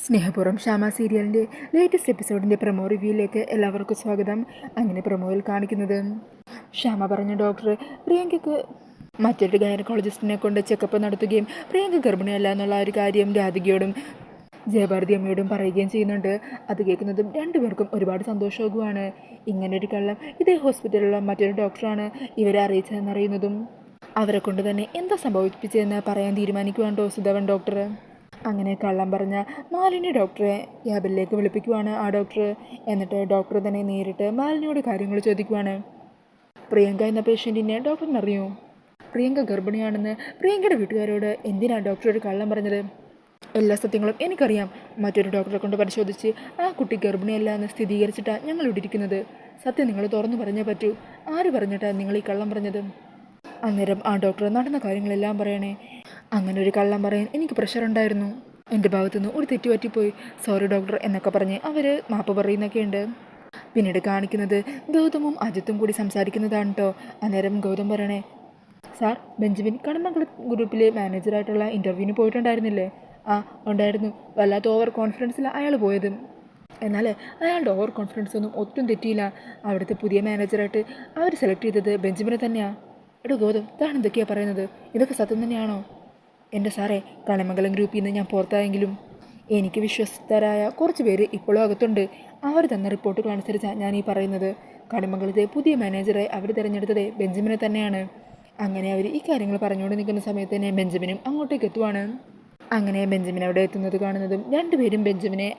സ്നേഹപൂർവ്വം ശ്യാമ സീരിയലിൻ്റെ latest എപ്പിസോഡിൻ്റെ promo റിവ്യൂയിലേക്ക് എല്ലാവർക്കും സ്വാഗതം. അങ്ങനെ പ്രൊമോയിൽ കാണിക്കുന്നത് ശ്യാമ പറഞ്ഞ ഡോക്ടർ പ്രിയങ്കയ്ക്ക് മറ്റൊരു ഗൈനക്കോളജിസ്റ്റിനെ കൊണ്ട് ചെക്കപ്പ് നടത്തുകയും പ്രിയങ്ക ഗർഭിണിയല്ല എന്നുള്ള ഒരു കാര്യം രാധികയോടും ജയഭാരതി അമ്മയോടും പറയുകയും ചെയ്യുന്നുണ്ട്. അത് കേൾക്കുന്നതും രണ്ടുപേർക്കും ഒരുപാട് സന്തോഷമാകുവാണ്. ഇങ്ങനൊരു കള്ളം ഇതേ ഹോസ്പിറ്റലിലുള്ള മറ്റൊരു ഡോക്ടറാണ് ഇവരെ അറിയിച്ചതെന്നറിയുന്നതും അവരെ കൊണ്ട് തന്നെ എന്താ സംഭവിപ്പിച്ചതെന്ന് പറയാൻ തീരുമാനിക്കുവാണ്ടോ സുധവൻ ഡോക്ടർ. അങ്ങനെ കള്ളം പറഞ്ഞ മാലിനി ഡോക്ടറെ ക്യാബിനിലേക്ക് വിളിപ്പിക്കുവാണ് ആ ഡോക്ടർ. എന്നിട്ട് ഡോക്ടർ തന്നെ നേരിട്ട് മാലിനിയോട് കാര്യങ്ങൾ ചോദിക്കുവാണ്. പ്രിയങ്ക എന്ന പേഷ്യൻറ്റിനെ ഡോക്ടറിനറിയോ? പ്രിയങ്ക ഗർഭിണിയാണെന്ന് പ്രിയങ്കയുടെ വീട്ടുകാരോട് എന്തിനാണ് ഡോക്ടർ ഒരു കള്ളം പറഞ്ഞത്? എല്ലാ സത്യങ്ങളും എനിക്കറിയാം. മറ്റൊരു ഡോക്ടറെ കൊണ്ട് പരിശോധിച്ച് ആ കുട്ടി ഗർഭിണിയല്ല എന്ന് സ്ഥിരീകരിച്ചിട്ടാണ് ഞങ്ങൾ ഇവിടെ ഇരിക്കുന്നത്. സത്യം നിങ്ങൾ തുറന്നു പറഞ്ഞേ പറ്റൂ. ആര് പറഞ്ഞിട്ടാണ് നിങ്ങൾ ഈ കള്ളം പറഞ്ഞത്? അന്നേരം ആ ഡോക്ടർ നടന്ന കാര്യങ്ങളെല്ലാം പറയണേ. അങ്ങനെ ഒരു കള്ളം പറയാൻ എനിക്ക് പ്രഷർ ഉണ്ടായിരുന്നു. എൻ്റെ ഭാഗത്തുനിന്ന് ഒരു തെറ്റ് പറ്റിപ്പോയി, സോറി ഡോക്ടർ എന്നൊക്കെ പറഞ്ഞ് അവർ മാപ്പ് പറയുന്നൊക്കെ ഉണ്ട്. പിന്നീട് കാണിക്കുന്നത് ഗൗതമും അജിത്തും കൂടി സംസാരിക്കുന്നതാണ് കേട്ടോ. അന്നേരം ഗൗതം പറയണേ, സാർ ബെഞ്ചമിൻ കടമംഗലം ഗ്രൂപ്പിലെ മാനേജറായിട്ടുള്ള ഇൻ്റർവ്യൂവിന് പോയിട്ടുണ്ടായിരുന്നില്ലേ? ആ ഉണ്ടായിരുന്നു. വല്ലാത്ത ഓവർ കോൺഫിഡൻസിലാണ് അയാൾ പോയത്. എന്നാൽ അയാളുടെ ഓവർ കോൺഫിഡൻസ് ഒന്നും ഒട്ടും തെറ്റിയില്ല. അവിടുത്തെ പുതിയ മാനേജറായിട്ട് അവർ സെലക്ട് ചെയ്തത് ബെഞ്ചമിനെ തന്നെയാണ്. എടോ ഗൗതം, താൻ എന്തൊക്കെയാണ് പറയുന്നത്? ഇതൊക്കെ സത്യം തന്നെയാണോ? എൻ്റെ സാറേ, കണിമംഗലം ഗ്രൂപ്പിൽ നിന്ന് ഞാൻ പുറത്തായെങ്കിലും എനിക്ക് വിശ്വസ്തരായ കുറച്ച് പേര് ഇപ്പോഴും അകത്തുണ്ട്. അവർ തന്ന റിപ്പോർട്ടുകൾ അനുസരിച്ചാണ് ഞാൻ ഈ പറയുന്നത്. കണിമംഗലത്തെ പുതിയ മാനേജറെ അവർ തിരഞ്ഞെടുത്തത് ബെഞ്ചമിനെ തന്നെയാണ്. അങ്ങനെ അവർ ഈ കാര്യങ്ങൾ പറഞ്ഞുകൊണ്ട് നിൽക്കുന്ന സമയത്ത് തന്നെ ബെഞ്ചമിനും അങ്ങോട്ടേക്ക് എത്തുവാണ്. അങ്ങനെ ബെഞ്ചമിൻ അവിടെ എത്തുന്നത് കാണുന്നതും രണ്ടുപേരും ബെഞ്ചമിനെ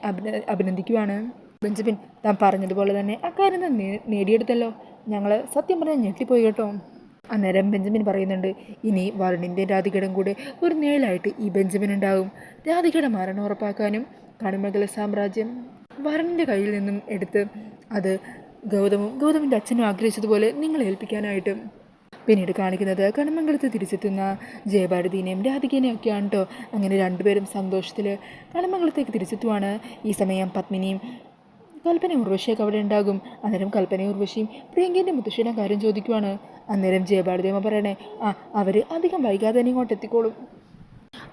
അഭിനന്ദിക്കുവാണ്. ബെഞ്ചമിൻ, താൻ പറഞ്ഞതുപോലെ തന്നെ അക്കാര്യം താൻ നേടിയെടുത്തല്ലോ. ഞങ്ങൾ സത്യം പറഞ്ഞാൽ ഞെട്ടിപ്പോയി കേട്ടോ. അന്നേരം ബെഞ്ചമിൻ പറയുന്നുണ്ട്, ഇനി വരുണിൻ്റെ രാധികയുടെ കൂടെ ഒരു നിഴലായിട്ട് ഈ ബെഞ്ചമിൻ ഉണ്ടാകും. രാധികയുടെ മരണം ഉറപ്പാക്കാനും കണിമംഗല സാമ്രാജ്യം വരുണിൻ്റെ കയ്യിൽ നിന്നും എടുത്ത് അത് ഗൗതമിൻ്റെ അച്ഛനും ആഗ്രഹിച്ചതുപോലെ നിങ്ങളെ ഏൽപ്പിക്കാനായിട്ട്. പിന്നീട് കാണിക്കുന്നത് കണിമംഗലത്ത് തിരിച്ചെത്തുന്ന ജയഭാരതിനെയും രാധികേനെയും ഒക്കെയാണ് കേട്ടോ. അങ്ങനെ രണ്ടുപേരും സന്തോഷത്തിൽ കണിമംഗലത്തേക്ക് തിരിച്ചെത്തുവാണ്. ഈ സമയം പത്മിനിയും കൽപ്പനയും ഉർവശിയൊക്കെ അവിടെ ഉണ്ടാകും. അന്നേരം കൽപ്പനയും ഉർവശിയും പ്രിയങ്കേൻ്റെ മുത്തശ്ശിയുടെ കാര്യം ചോദിക്കുവാണ്. അന്നേരം ജയഭാരതിയമ്മ പറയണേ, അവർ അധികം വൈകാതെ തന്നെ ഇങ്ങോട്ട് എത്തിക്കോളും.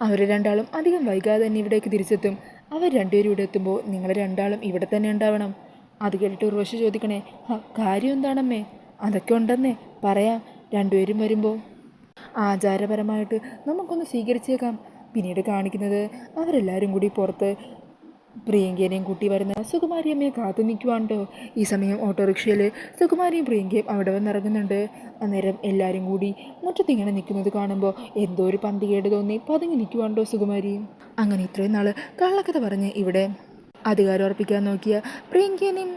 അവർ രണ്ടാളും അധികം വൈകാതെ തന്നെ ഇവിടേക്ക് തിരിച്ചെത്തും. അവർ രണ്ടുപേരും ഇവിടെ എത്തുമ്പോൾ നിങ്ങൾ രണ്ടാളും ഇവിടെ തന്നെ ഉണ്ടാവണം. അത് കേട്ടിട്ട് ഉർവശി ചോദിക്കണേ, കാര്യം എന്താണമ്മേ? അതൊക്കെ ഉണ്ടെന്നേ, പറയാം. രണ്ടുപേരും വരുമ്പോൾ ആചാരപരമായിട്ട് നമുക്കൊന്ന് സ്വീകരിച്ചേക്കാം. പിന്നീട് കാണിക്കുന്നത് അവരെല്ലാവരും കൂടി പുറത്ത് പ്രിയങ്കേനെയും കൂട്ടി വരുന്ന സുകുമാരിയമ്മയെ കാത്തു നിൽക്കുവാണ്ടോ. ഈ സമയം ഓട്ടോറിക്ഷയിൽ സുകുമാരിയും പ്രിയങ്കയും അവിടെ വന്നിറങ്ങുന്നുണ്ട്. അന്നേരം എല്ലാവരും കൂടി മുറ്റത്തിങ്ങനെ നിൽക്കുന്നത് കാണുമ്പോൾ എന്തോ ഒരു പന്തികേട് തോന്നി പതുങ്ങി നിൽക്കുവാണ്ടോ സുകുമാരിയും. അങ്ങനെ ഇത്രയും നാൾ കള്ളക്കഥ പറഞ്ഞ് ഇവിടെ അധികാരം ഉറപ്പിക്കാൻ നോക്കിയ പ്രിയങ്കേനെയും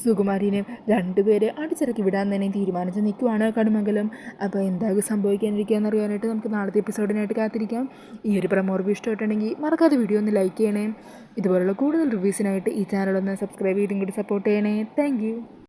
സുകുമാരിനെയും രണ്ടുപേരെ അടിച്ചിറക്കി വിടാൻ തന്നെ തീരുമാനിച്ച് നിൽക്കുവാണ് കണിമംഗലം. അപ്പോൾ എന്താകും സംഭവിക്കാനിരിക്കുക എന്നറിയാനായിട്ട് നമുക്ക് നാളത്തെ എപ്പിസോഡിനായിട്ട് കാത്തിരിക്കാം. ഈ ഒരു പ്രൊമോ റിവ്യൂ ഇഷ്ടമായിട്ടുണ്ടെങ്കിൽ മറക്കാതെ വീഡിയോ ഒന്ന് ലൈക്ക് ചെയ്യണേ. ഇതുപോലുള്ള കൂടുതൽ റിവ്യൂസിനായിട്ട് ഈ ചാനലൊന്ന് സബ്സ്ക്രൈബ് ചെയ്തും കൂടി സപ്പോർട്ട് ചെയ്യണേ. താങ്ക്